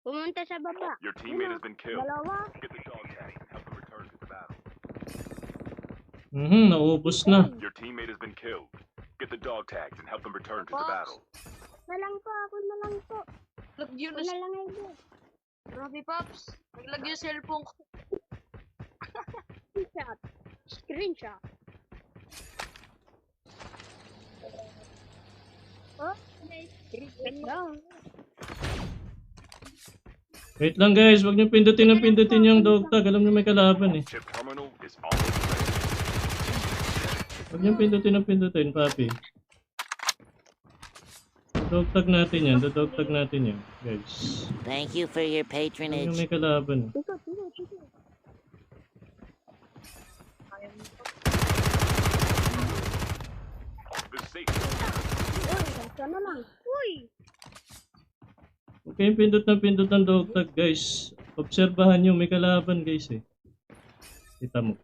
Pumunta sa baba. Your teammate has been killed. Dalawa. Get the dog tag and help them return to the battle. Naubos na. Your teammate has been killed. Get the dog tags and help them return to the Box. battle. Na lang po, ako na lang po. Lag yun Ako na lang ito. Grabe, Pops. Naglag yung cellphone ko. Screenshot. Screenshot. Oh, nice. Screenshot. Wait lang guys, wag niyo pindutin yung dog tag. Alam niyo may kalaban eh. Chip terminal is almost ready. Wag niyo pindutin, papi. Dog tag natin yan, dog tag natin yan, guys. Thank you for your Alam niyo patronage. may kalaban. Dito. The safe Uy, sana lang. Uy! Okay, pindot ng dog tag guys. Obserbahan nyo, may kalaban guys eh. Kita mo,